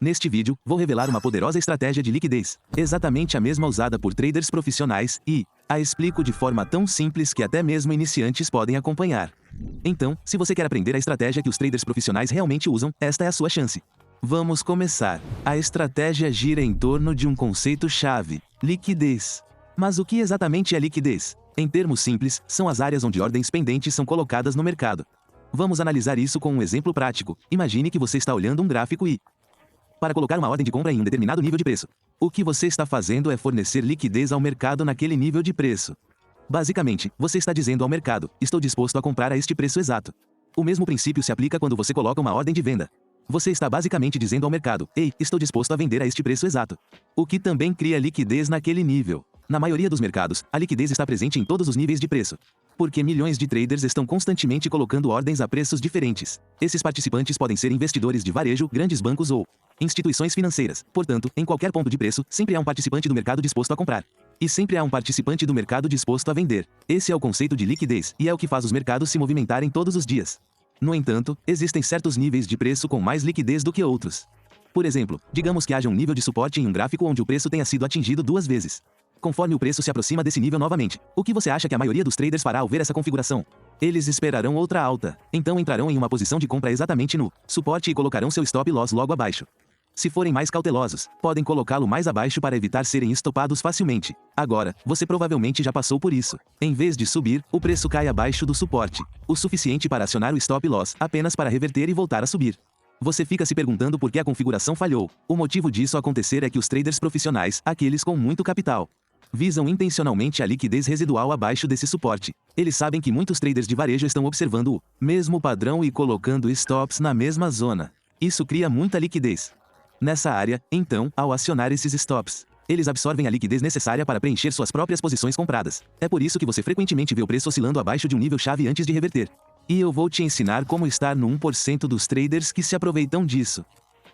Neste vídeo, vou revelar uma poderosa estratégia de liquidez, exatamente a mesma usada por traders profissionais e a explico de forma tão simples que até mesmo iniciantes podem acompanhar. Então, se você quer aprender a estratégia que os traders profissionais realmente usam, esta é a sua chance. Vamos começar. A estratégia gira em torno de um conceito-chave: liquidez. Mas o que exatamente é liquidez? Em termos simples, são as áreas onde ordens pendentes são colocadas no mercado. Vamos analisar isso com um exemplo prático. Imagine que você está olhando um gráfico e, para colocar uma ordem de compra em um determinado nível de preço, o que você está fazendo é fornecer liquidez ao mercado naquele nível de preço. Basicamente, você está dizendo ao mercado: estou disposto a comprar a este preço exato. O mesmo princípio se aplica quando você coloca uma ordem de venda. Você está basicamente dizendo ao mercado: ei, estou disposto a vender a este preço exato. O que também cria liquidez naquele nível. Na maioria dos mercados, a liquidez está presente em todos os níveis de preço, porque milhões de traders estão constantemente colocando ordens a preços diferentes. Esses participantes podem ser investidores de varejo, grandes bancos ou instituições financeiras. Portanto, em qualquer ponto de preço, sempre há um participante do mercado disposto a comprar. E sempre há um participante do mercado disposto a vender. Esse é o conceito de liquidez, e é o que faz os mercados se movimentarem todos os dias. No entanto, existem certos níveis de preço com mais liquidez do que outros. Por exemplo, digamos que haja um nível de suporte em um gráfico onde o preço tenha sido atingido 2 vezes. Conforme o preço se aproxima desse nível novamente, o que você acha que a maioria dos traders fará ao ver essa configuração? Eles esperarão outra alta. Então entrarão em uma posição de compra exatamente no suporte e colocarão seu stop loss logo abaixo. Se forem mais cautelosos, podem colocá-lo mais abaixo para evitar serem estopados facilmente. Agora, você provavelmente já passou por isso. Em vez de subir, o preço cai abaixo do suporte, o suficiente para acionar o stop loss, apenas para reverter e voltar a subir. Você fica se perguntando por que a configuração falhou. O motivo disso acontecer é que os traders profissionais, aqueles com muito capital, visam intencionalmente a liquidez residual abaixo desse suporte. Eles sabem que muitos traders de varejo estão observando o mesmo padrão e colocando stops na mesma zona. Isso cria muita liquidez nessa área. Então, ao acionar esses stops, eles absorvem a liquidez necessária para preencher suas próprias posições compradas. É por isso que você frequentemente vê o preço oscilando abaixo de um nível-chave antes de reverter. E eu vou te ensinar como estar no 1% dos traders que se aproveitam disso,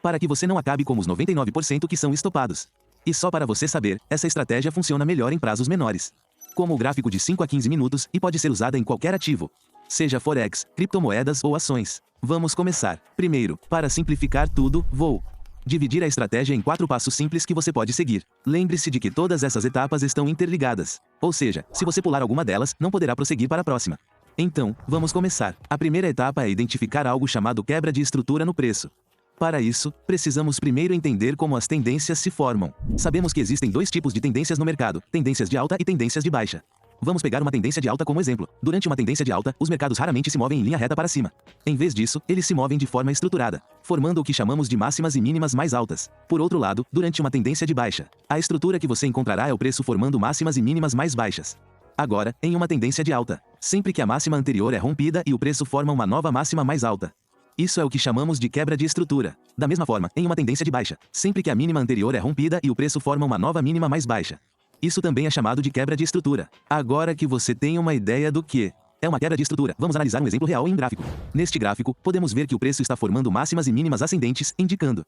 para que você não acabe como os 99% que são estopados. E só para você saber, essa estratégia funciona melhor em prazos menores, como o gráfico de 5 a 15 minutos, e pode ser usada em qualquer ativo, seja forex, criptomoedas ou ações. Vamos começar. Primeiro, para simplificar tudo, vou dividir a estratégia em 4 passos simples que você pode seguir. Lembre-se de que todas essas etapas estão interligadas. Ou seja, se você pular alguma delas, não poderá prosseguir para a próxima. Então, vamos começar. A primeira etapa é identificar algo chamado quebra de estrutura no preço. Para isso, precisamos primeiro entender como as tendências se formam. Sabemos que existem 2 tipos de tendências no mercado: tendências de alta e tendências de baixa. Vamos pegar uma tendência de alta como exemplo. Durante uma tendência de alta, os mercados raramente se movem em linha reta para cima. Em vez disso, eles se movem de forma estruturada, formando o que chamamos de máximas e mínimas mais altas. Por outro lado, durante uma tendência de baixa, a estrutura que você encontrará é o preço formando máximas e mínimas mais baixas. Agora, em uma tendência de alta, sempre que a máxima anterior é rompida e o preço forma uma nova máxima mais alta, isso é o que chamamos de quebra de estrutura. Da mesma forma, em uma tendência de baixa, sempre que a mínima anterior é rompida e o preço forma uma nova mínima mais baixa, isso também é chamado de quebra de estrutura. Agora que você tem uma ideia do que é uma quebra de estrutura, vamos analisar um exemplo real em um gráfico. Neste gráfico, podemos ver que o preço está formando máximas e mínimas ascendentes, indicando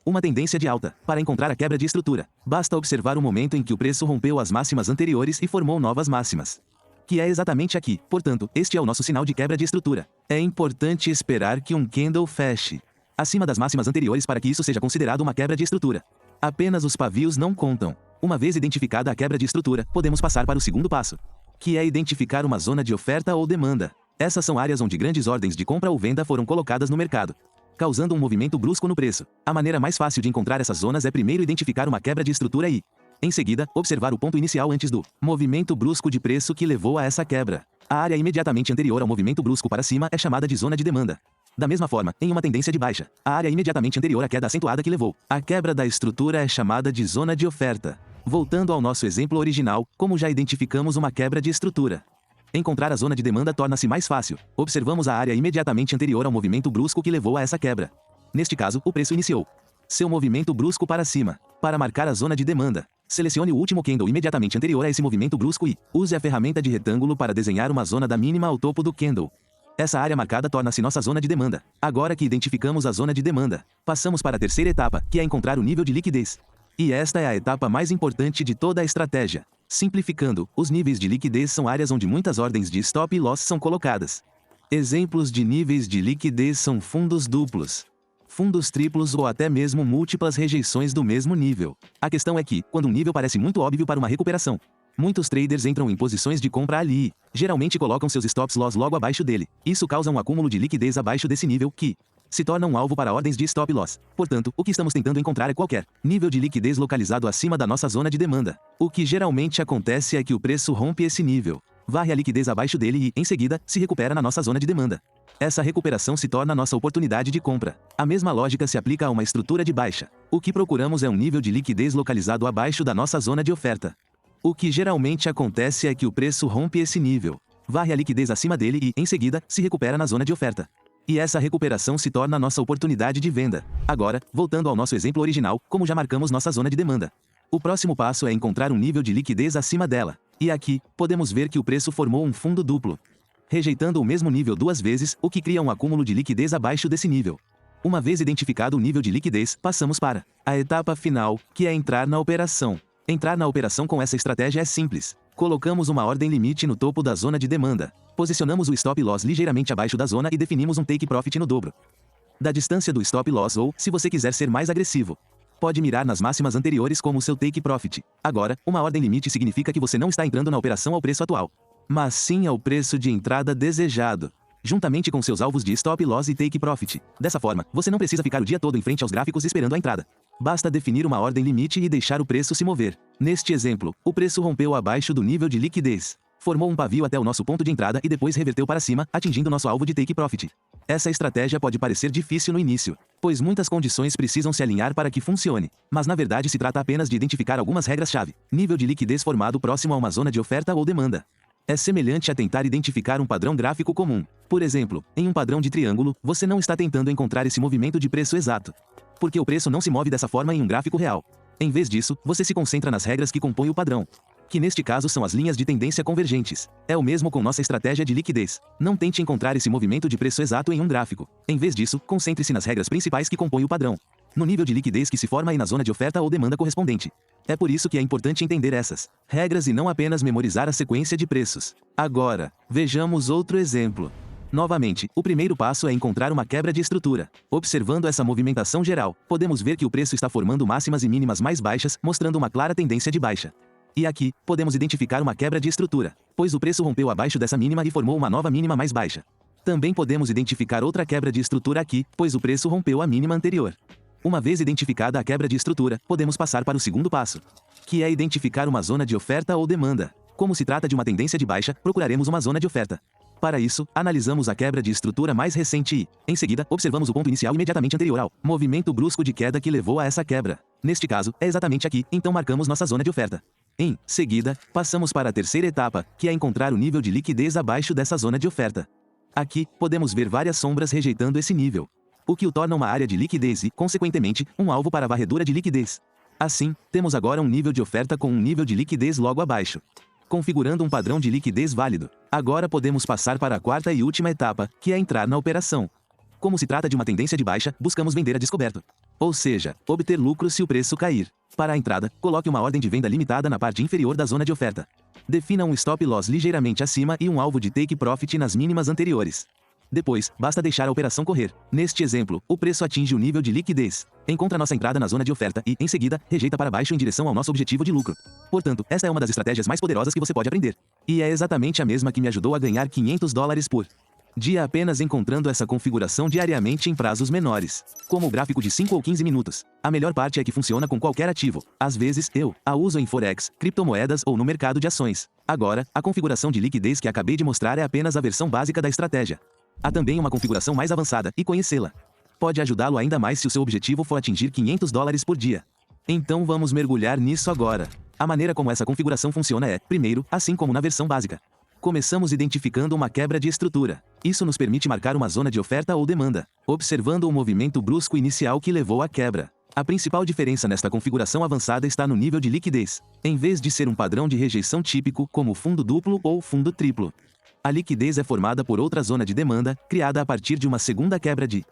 uma tendência de alta. Para encontrar a quebra de estrutura, basta observar o momento em que o preço rompeu as máximas anteriores e formou novas máximas, que é exatamente aqui. Portanto, este é o nosso sinal de quebra de estrutura. É importante esperar que um candle feche acima das máximas anteriores para que isso seja considerado uma quebra de estrutura. Apenas os pavios não contam. Uma vez identificada a quebra de estrutura, podemos passar para o segundo passo, que é identificar uma zona de oferta ou demanda. Essas são áreas onde grandes ordens de compra ou venda foram colocadas no mercado, causando um movimento brusco no preço. A maneira mais fácil de encontrar essas zonas é primeiro identificar uma quebra de estrutura e, em seguida, observar o ponto inicial antes do movimento brusco de preço que levou a essa quebra. A área imediatamente anterior ao movimento brusco para cima é chamada de zona de demanda. Da mesma forma, em uma tendência de baixa, a área imediatamente anterior à queda acentuada que levou a quebra da estrutura é chamada de zona de oferta. Voltando ao nosso exemplo original, como já identificamos uma quebra de estrutura, encontrar a zona de demanda torna-se mais fácil. Observamos a área imediatamente anterior ao movimento brusco que levou a essa quebra. Neste caso, o preço iniciou seu movimento brusco para cima. Para marcar a zona de demanda, selecione o último candle imediatamente anterior a esse movimento brusco e use a ferramenta de retângulo para desenhar uma zona da mínima ao topo do candle. Essa área marcada torna-se nossa zona de demanda. Agora que identificamos a zona de demanda, passamos para a terceira etapa, que é encontrar o nível de liquidez. E esta é a etapa mais importante de toda a estratégia. Simplificando, os níveis de liquidez são áreas onde muitas ordens de stop loss são colocadas. Exemplos de níveis de liquidez são fundos duplos, fundos triplos ou até mesmo múltiplas rejeições do mesmo nível. A questão é que, quando um nível parece muito óbvio para uma recuperação, muitos traders entram em posições de compra ali e, geralmente colocam seus stops loss logo abaixo dele. Isso causa um acúmulo de liquidez abaixo desse nível que se torna um alvo para ordens de stop loss. Portanto, o que estamos tentando encontrar é qualquer nível de liquidez localizado acima da nossa zona de demanda. O que geralmente acontece é que o preço rompe esse nível, varre a liquidez abaixo dele e, em seguida, se recupera na nossa zona de demanda. Essa recuperação se torna nossa oportunidade de compra. A mesma lógica se aplica a uma estrutura de baixa. O que procuramos é um nível de liquidez localizado abaixo da nossa zona de oferta. O que geralmente acontece é que o preço rompe esse nível, varre a liquidez acima dele e, em seguida, se recupera na zona de oferta. E essa recuperação se torna nossa oportunidade de venda. Agora, voltando ao nosso exemplo original, como já marcamos nossa zona de demanda, o próximo passo é encontrar um nível de liquidez acima dela. E aqui, podemos ver que o preço formou um fundo duplo, rejeitando o mesmo nível duas vezes, o que cria um acúmulo de liquidez abaixo desse nível. Uma vez identificado o nível de liquidez, passamos para a etapa final, que é entrar na operação. Entrar na operação com essa estratégia é simples. Colocamos uma ordem limite no topo da zona de demanda. Posicionamos o stop loss ligeiramente abaixo da zona e definimos um take profit no dobro da distância do stop loss ou, se você quiser ser mais agressivo, pode mirar nas máximas anteriores como seu take profit. Agora, uma ordem limite significa que você não está entrando na operação ao preço atual, mas sim ao preço de entrada desejado, juntamente com seus alvos de stop loss e take profit. Dessa forma, você não precisa ficar o dia todo em frente aos gráficos esperando a entrada. Basta definir uma ordem limite e deixar o preço se mover. Neste exemplo, o preço rompeu abaixo do nível de liquidez, formou um pavio até o nosso ponto de entrada e depois reverteu para cima, atingindo nosso alvo de take profit. Essa estratégia pode parecer difícil no início, pois muitas condições precisam se alinhar para que funcione, mas na verdade se trata apenas de identificar algumas regras-chave. Nível de liquidez formado próximo a uma zona de oferta ou demanda é semelhante a tentar identificar um padrão gráfico comum. Por exemplo, em um padrão de triângulo, você não está tentando encontrar esse movimento de preço exato, porque o preço não se move dessa forma em um gráfico real. Em vez disso, você se concentra nas regras que compõem o padrão, que neste caso são as linhas de tendência convergentes. É o mesmo com nossa estratégia de liquidez. Não tente encontrar esse movimento de preço exato em um gráfico. Em vez disso, concentre-se nas regras principais que compõem o padrão, no nível de liquidez que se forma e na zona de oferta ou demanda correspondente. É por isso que é importante entender essas regras e não apenas memorizar a sequência de preços. Agora, vejamos outro exemplo. Novamente, o primeiro passo é encontrar uma quebra de estrutura. Observando essa movimentação geral, podemos ver que o preço está formando máximas e mínimas mais baixas, mostrando uma clara tendência de baixa. E aqui, podemos identificar uma quebra de estrutura, pois o preço rompeu abaixo dessa mínima e formou uma nova mínima mais baixa. Também podemos identificar outra quebra de estrutura aqui, pois o preço rompeu a mínima anterior. Uma vez identificada a quebra de estrutura, podemos passar para o segundo passo, que é identificar uma zona de oferta ou demanda. Como se trata de uma tendência de baixa, procuraremos uma zona de oferta. Para isso, analisamos a quebra de estrutura mais recente e, em seguida, observamos o ponto inicial imediatamente anterior ao movimento brusco de queda que levou a essa quebra. Neste caso, é exatamente aqui, então marcamos nossa zona de oferta. Em seguida, passamos para a terceira etapa, que é encontrar o nível de liquidez abaixo dessa zona de oferta. Aqui, podemos ver várias sombras rejeitando esse nível, o que o torna uma área de liquidez e, consequentemente, um alvo para a varredura de liquidez. Assim, temos agora um nível de oferta com um nível de liquidez logo abaixo, configurando um padrão de liquidez válido. Agora podemos passar para a quarta e última etapa, que é entrar na operação. Como se trata de uma tendência de baixa, buscamos vender a descoberto, ou seja, obter lucro se o preço cair. Para a entrada, coloque uma ordem de venda limitada na parte inferior da zona de oferta. Defina um stop loss ligeiramente acima e um alvo de take profit nas mínimas anteriores. Depois, basta deixar a operação correr. Neste exemplo, o preço atinge o nível de liquidez, encontra nossa entrada na zona de oferta e, em seguida, rejeita para baixo em direção ao nosso objetivo de lucro. Portanto, esta é uma das estratégias mais poderosas que você pode aprender. E é exatamente a mesma que me ajudou a ganhar $500 por dia apenas encontrando essa configuração diariamente em prazos menores, como o gráfico de 5 ou 15 minutos. A melhor parte é que funciona com qualquer ativo. Às vezes, eu a uso em Forex, criptomoedas ou no mercado de ações. Agora, a configuração de liquidez que acabei de mostrar é apenas a versão básica da estratégia. Há também uma configuração mais avançada, e conhecê-la pode ajudá-lo ainda mais se o seu objetivo for atingir $500 por dia. Então vamos mergulhar nisso agora. A maneira como essa configuração funciona é, primeiro, assim como na versão básica. Começamos identificando uma quebra de estrutura. Isso nos permite marcar uma zona de oferta ou demanda, observando o movimento brusco inicial que levou à quebra. A principal diferença nesta configuração avançada está no nível de liquidez, em vez de ser um padrão de rejeição típico, como fundo duplo ou fundo triplo. A liquidez é formada por outra zona de demanda, criada a partir de uma segunda quebra de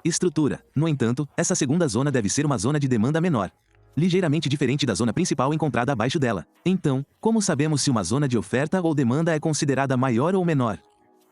estrutura. No entanto, essa segunda zona deve ser uma zona de demanda menor, ligeiramente diferente da zona principal encontrada abaixo dela. Então, como sabemos se uma zona de oferta ou demanda é considerada maior ou menor?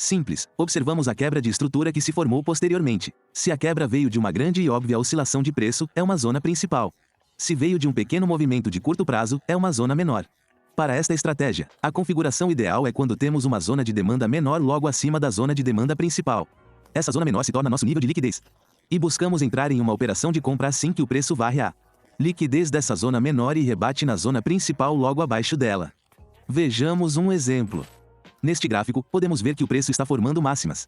Simples, observamos a quebra de estrutura que se formou posteriormente. Se a quebra veio de uma grande e óbvia oscilação de preço, é uma zona principal. Se veio de um pequeno movimento de curto prazo, é uma zona menor. Para esta estratégia, a configuração ideal é quando temos uma zona de demanda menor logo acima da zona de demanda principal. Essa zona menor se torna nosso nível de liquidez. E buscamos entrar em uma operação de compra assim que o preço varre a liquidez dessa zona menor e rebate na zona principal logo abaixo dela. Vejamos um exemplo. Neste gráfico, podemos ver que o preço está formando máximas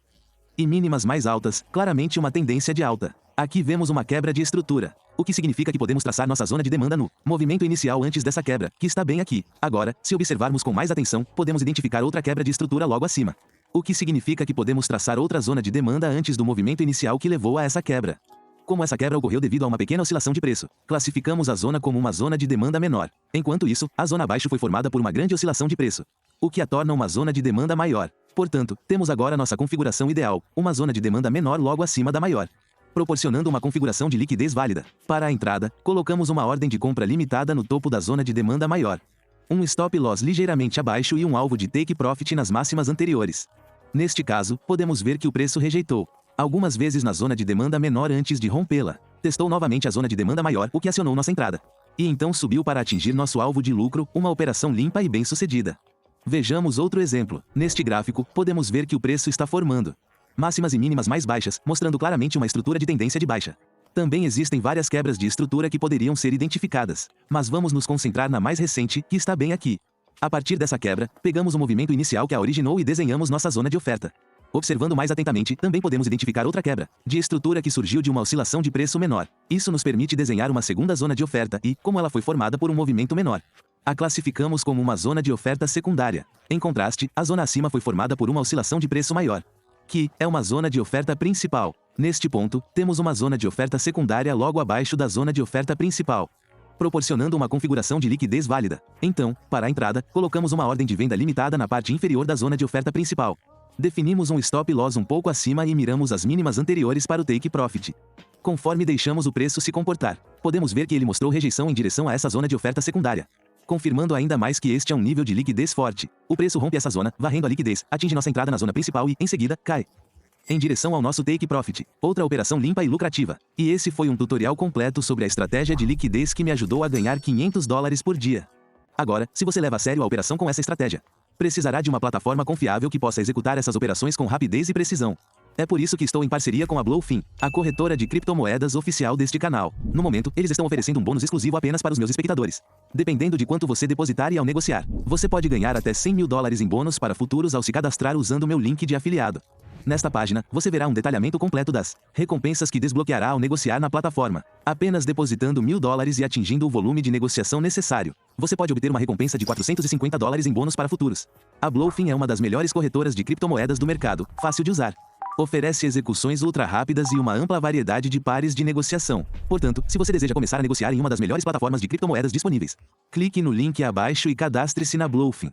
e mínimas mais altas, claramente uma tendência de alta. Aqui vemos uma quebra de estrutura, o que significa que podemos traçar nossa zona de demanda no movimento inicial antes dessa quebra, que está bem aqui. Agora, se observarmos com mais atenção, podemos identificar outra quebra de estrutura logo acima, o que significa que podemos traçar outra zona de demanda antes do movimento inicial que levou a essa quebra. Como essa quebra ocorreu devido a uma pequena oscilação de preço, classificamos a zona como uma zona de demanda menor. Enquanto isso, a zona abaixo foi formada por uma grande oscilação de preço, o que a torna uma zona de demanda maior. Portanto, temos agora nossa configuração ideal, uma zona de demanda menor logo acima da maior, proporcionando uma configuração de liquidez válida. Para a entrada, colocamos uma ordem de compra limitada no topo da zona de demanda maior, um stop loss ligeiramente abaixo e um alvo de take profit nas máximas anteriores. Neste caso, podemos ver que o preço rejeitou algumas vezes na zona de demanda menor antes de rompê-la. Testou novamente a zona de demanda maior, o que acionou nossa entrada. E então subiu para atingir nosso alvo de lucro, uma operação limpa e bem-sucedida. Vejamos outro exemplo. Neste gráfico, podemos ver que o preço está formando máximas e mínimas mais baixas, mostrando claramente uma estrutura de tendência de baixa. Também existem várias quebras de estrutura que poderiam ser identificadas, mas vamos nos concentrar na mais recente, que está bem aqui. A partir dessa quebra, pegamos o movimento inicial que a originou e desenhamos nossa zona de oferta. Observando mais atentamente, também podemos identificar outra quebra de estrutura que surgiu de uma oscilação de preço menor. Isso nos permite desenhar uma segunda zona de oferta e, como ela foi formada por um movimento menor, a classificamos como uma zona de oferta secundária. Em contraste, a zona acima foi formada por uma oscilação de preço maior, que é uma zona de oferta principal. Neste ponto, temos uma zona de oferta secundária logo abaixo da zona de oferta principal, proporcionando uma configuração de liquidez válida. Então, para a entrada, colocamos uma ordem de venda limitada na parte inferior da zona de oferta principal. Definimos um stop loss um pouco acima e miramos as mínimas anteriores para o take profit. Conforme deixamos o preço se comportar, podemos ver que ele mostrou rejeição em direção a essa zona de oferta secundária, confirmando ainda mais que este é um nível de liquidez forte. O preço rompe essa zona, varrendo a liquidez, atinge nossa entrada na zona principal e, em seguida, cai em direção ao nosso take profit, outra operação limpa e lucrativa. E esse foi um tutorial completo sobre a estratégia de liquidez que me ajudou a ganhar $500 por dia. Agora, se você leva a sério a operação com essa estratégia, precisará de uma plataforma confiável que possa executar essas operações com rapidez e precisão. É por isso que estou em parceria com a Bluefin, a corretora de criptomoedas oficial deste canal. No momento, eles estão oferecendo um bônus exclusivo apenas para os meus espectadores. Dependendo de quanto você depositar e ao negociar, você pode ganhar até $100 mil em bônus para futuros ao se cadastrar usando o meu link de afiliado. Nesta página, você verá um detalhamento completo das recompensas que desbloqueará ao negociar na plataforma. Apenas depositando $1.000 e atingindo o volume de negociação necessário, você pode obter uma recompensa de $450 em bônus para futuros. A Bluefin é uma das melhores corretoras de criptomoedas do mercado, fácil de usar. Oferece execuções ultra rápidas e uma ampla variedade de pares de negociação. Portanto, se você deseja começar a negociar em uma das melhores plataformas de criptomoedas disponíveis, clique no link abaixo e cadastre-se na Bluefin.